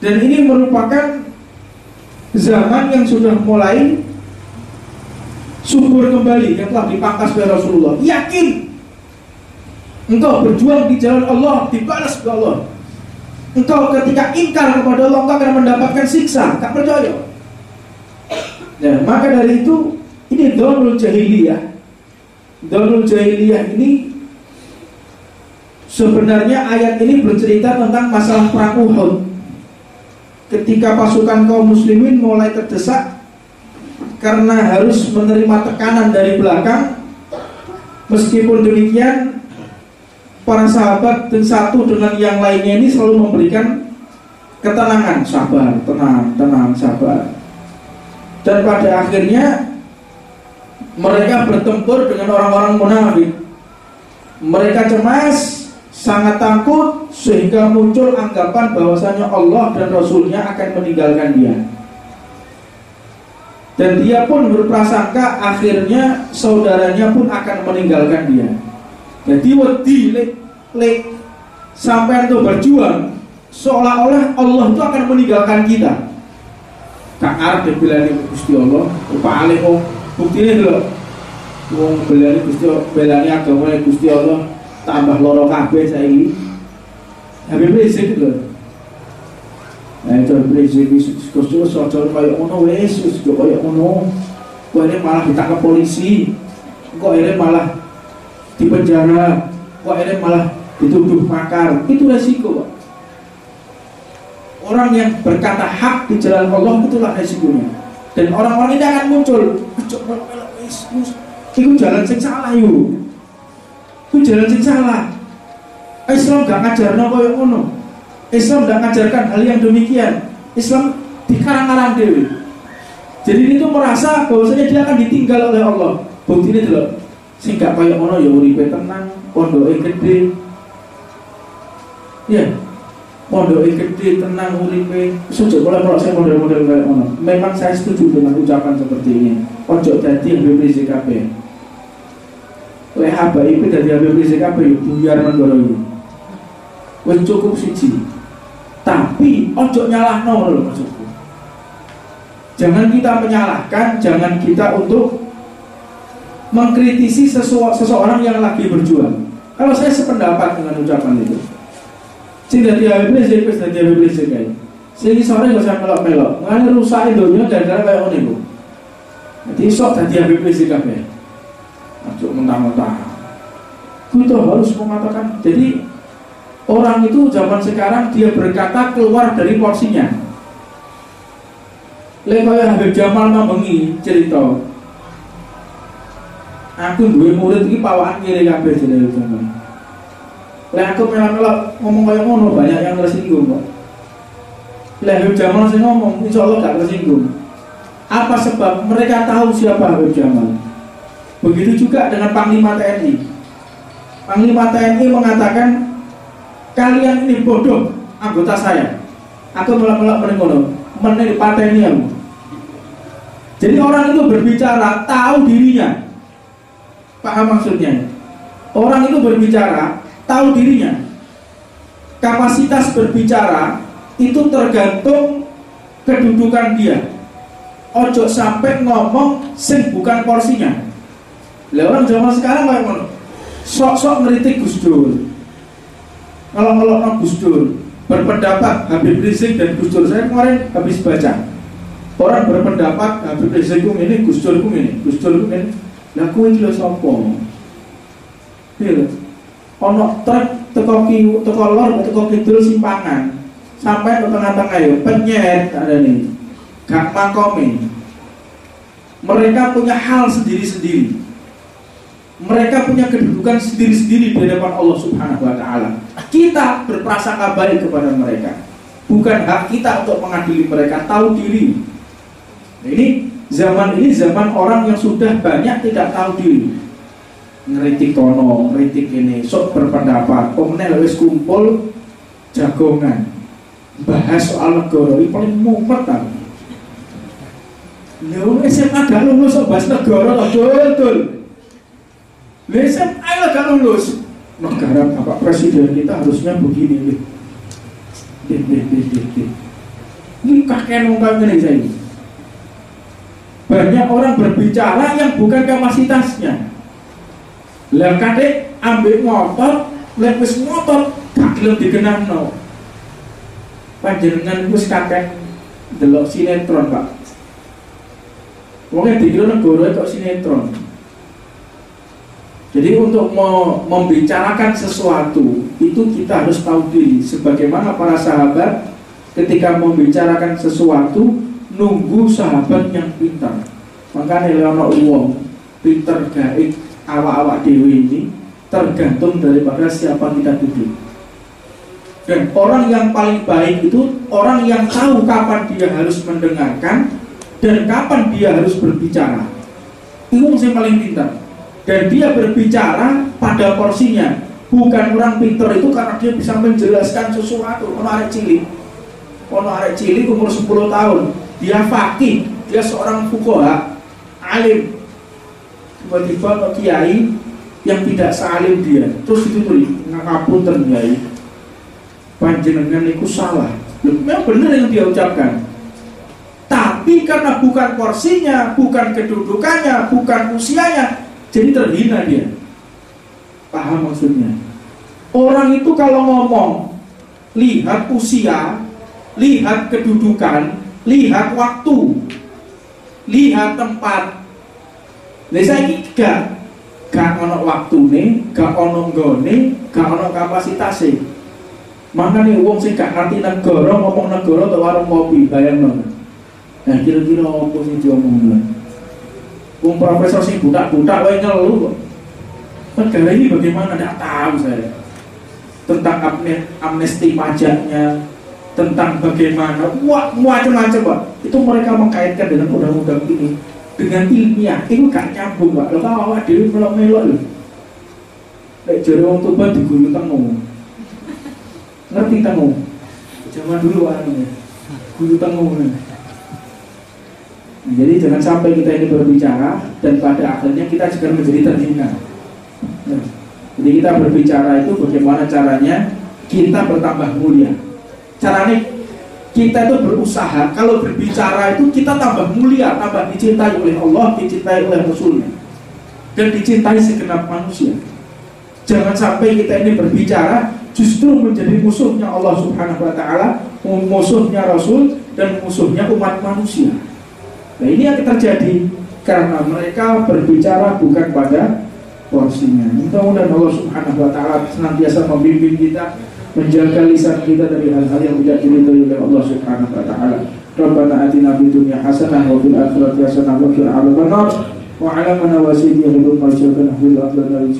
Dan ini merupakan zaman yang sudah mulai subur kembali, yang telah dipangkas oleh Rasulullah. Yakin engkau berjuang di jalan Allah dibalas oleh Allah. Engkau ketika ingkar kepada Allah, engkau akan mendapatkan siksa. Tak percaya. Nah, maka dari itu, ini dhonul jahiliyah. Dhonul jahiliyah ini sebenarnya ayat ini bercerita tentang masalah perang Uhud. Ketika pasukan kaum muslimin mulai terdesak karena harus menerima tekanan dari belakang. Meskipun demikian, para sahabat dan satu dengan yang lainnya ini selalu memberikan ketenangan, sabar, tenang, sabar. Dan pada akhirnya mereka bertempur dengan orang-orang munafik. Mereka cemas, sangat takut, sehingga muncul anggapan bahwasanya Allah dan Rasulnya akan meninggalkan dia. Dan dia pun berprasangka akhirnya saudaranya pun akan meninggalkan dia. Jadi wedi sampai itu berjuang seolah-olah Allah itu akan meninggalkan kita. Kak arep dibelani Gusti Allah, Pak Ali buktine lho. Wong belani Gusti Allah, belani agama Gusti Allah tambah loro kabeh saiki. Habib Rizik lho. Nah itu Rizik Gusti Allah sojo kaya ngono wis kaya ngono. Kok ini malah ditangkap polisi. Kok ini malah di penjara, kok ini malah dituduh makar. Itu resiko, Pak. Orang yang berkata hak di jalan Allah itulah resikonya. Dan orang-orang ini akan muncul. Itu jalan sing salah yuk. Itu jalan sing salah. Islam gak ngajarno koyo ngono. Islam gak ngajarkan hal yang demikian. Islam dikarang-karang dewi. Jadi itu merasa bahwasanya dia akan ditinggal oleh Allah. Bukti ini dulu. Sing gak koyo ngono ya uripe tenang, pondoke gede. Ya. Pondoke gede, tenang uripe. Sujud kalau saya model-model kayak ngono. Memang saya setuju dengan ucapan seperti ini. Ojo dadi Habib Rizik kabeh. Lek HBIP dadi Habib Rizik kabeh buyar negara iki. Wis cukup siji. Tapi ojo nyalahno lho maksudku. Jangan kita menyalahkan, jangan kita untuk mengkritisi seseorang yang lagi berjuang. Kalau saya sependapat dengan ucapan itu. Sing dadi Habib Rizik wis dadi Habib Rizik kae. Sing sore gak usah melok-melok. Ngene rusak donya gara-gara kaya ngene iku. Dadi sok dadi Habib Rizik kabeh. Aja mentang-mentang. Kita harus mengatakan. Jadi orang itu zaman sekarang dia berkata keluar dari porsinya. Lek kaya Habib Jamal mambengi cerita. Aku duwe murid iki pawakan ngene kabeh jenenge Jamal. Lek aku melok-melok ngomong kaya ngono banyak yang tersinggung kok. Lek Habib Jamal sing ngomong insyaallah gak tersinggung. Apa sebab? Mereka tahu siapa Habib Jamal. Begitu juga dengan Panglima TNI. Panglima TNI mengatakan kalian ini bodoh anggota saya. Aku melak-melak menengono, meneng pateni aku. Jadi orang itu berbicara tahu dirinya. Paham maksudnya? Orang itu berbicara tahu dirinya. Kapasitas berbicara itu tergantung kedudukan dia. Ojo sampai ngomong sing bukan porsinya. Lah orang zaman sekarang kayak ngono. Sok-sok ngeritik Gus Dur. Ngelok-ngelok Gus Dur, berpendapat Habib Rizik dan Gus Dur. Saya kemarin habis baca. Orang berpendapat Habib Rizik ku ini, Gus Dur ku ini, Gus Dur ku ini. Lah kuwi iki lho sapa? Piye? Ono truk teko lor, teko kidul simpangan. Sampai ke tengah-tengah yo penyet ada nih. Gak makome. Mereka punya hal sendiri-sendiri. Mereka punya kedudukan sendiri-sendiri di hadapan Allah Subhanahu wa Ta'ala. Kita berprasangka baik kepada mereka. Bukan hak kita untuk mengadili mereka. Tahu diri. Nah, ini zaman orang yang sudah banyak tidak tahu diri. Ngeritik tono, ngeritik ini, sok berpendapat. Pemenang wis kumpul jagongan. Bahas soal negara ini paling mumet kan. Lho SMA gak lulus sok bahas negara betul. Lesem, ayo gak lulus. Negara Bapak Presiden kita harusnya begini. Ini kakek nongkrong ini saya. Banyak orang berbicara yang bukan kapasitasnya. Lah kadek ambil motor, wis motor gak gelem dikenalno. Panjenengan wis kakek delok sinetron, Pak. Wong dikira negara kok sinetron. Jadi untuk membicarakan sesuatu itu kita harus tahu diri. Sebagaimana para sahabat ketika membicarakan sesuatu nunggu sahabat yang pintar. Makanya leono uang pintar gaib awak-awak dewi ini tergantung daripada siapa kita duduk. Dan orang yang paling baik itu orang yang tahu kapan dia harus mendengarkan dan kapan dia harus berbicara. Itu yang paling pintar. Dan dia berbicara pada porsinya. Bukan orang pintar itu karena dia bisa menjelaskan sesuatu. Ono arek cilik umur 10 tahun, dia faqih, dia seorang fuqaha, alim. Tiba-tiba kiai yang tidak sealim dia, terus ditutupi ngapunten kiai, panjenengan itu salah. Memang benar yang dia ucapkan, tapi karena bukan porsinya, bukan kedudukannya, bukan usianya, jadi terhina dia. Paham maksudnya? Orang itu kalau ngomong, lihat usia, lihat kedudukan, lihat waktu, lihat tempat. Lah saiki gak ono waktune, gak ono nggone, gak ono kapasitasé. Makane wong sing gak ngerti negara ngomong negara atau warung kopi, bayangno. Nah kira-kira apa sing diomongno? Wong profesor sing budak-budak wae ngeluh kok. Negara ini bagaimana? Tidak tahu saya. Tentang amnesti pajaknya, tentang bagaimana, macam-macam Pak. Itu mereka mengkaitkan dengan undang-undang ini dengan ilmiah. Itu gak nyambung Pak. Lo tau awak dhewe melok-melok lho. Nek jare wong Tuban diguru tengu. Ngerti tengu? Zaman dulu artinya. Guru tengu. Jadi jangan sampai kita ini berbicara dan pada akhirnya kita juga menjadi terhina. Jadi kita berbicara itu bagaimana caranya kita bertambah mulia. Caranya kita itu berusaha. Kalau berbicara itu kita tambah mulia, tambah dicintai oleh Allah, dicintai oleh Rasulnya, dan dicintai segenap manusia. Jangan sampai kita ini berbicara justru menjadi musuhnya Allah Subhanahu Wa Taala, musuhnya Rasul, dan musuhnya umat manusia. Nah ini yang terjadi karena mereka berbicara bukan pada porsinya. Mudah-mudahan Allah Subhanahu Wa Taala senantiasa membimbing kita, menjaga lisan kita dari hal-hal yang tidak diridhoi oleh Allah Subhanahu Wa Taala. Rabbana atina fid dunya hasanah wa fil akhirati hasanah wa qina adzabannar wa 'ala man wasiyyi hidayah wa syarika fil akhirati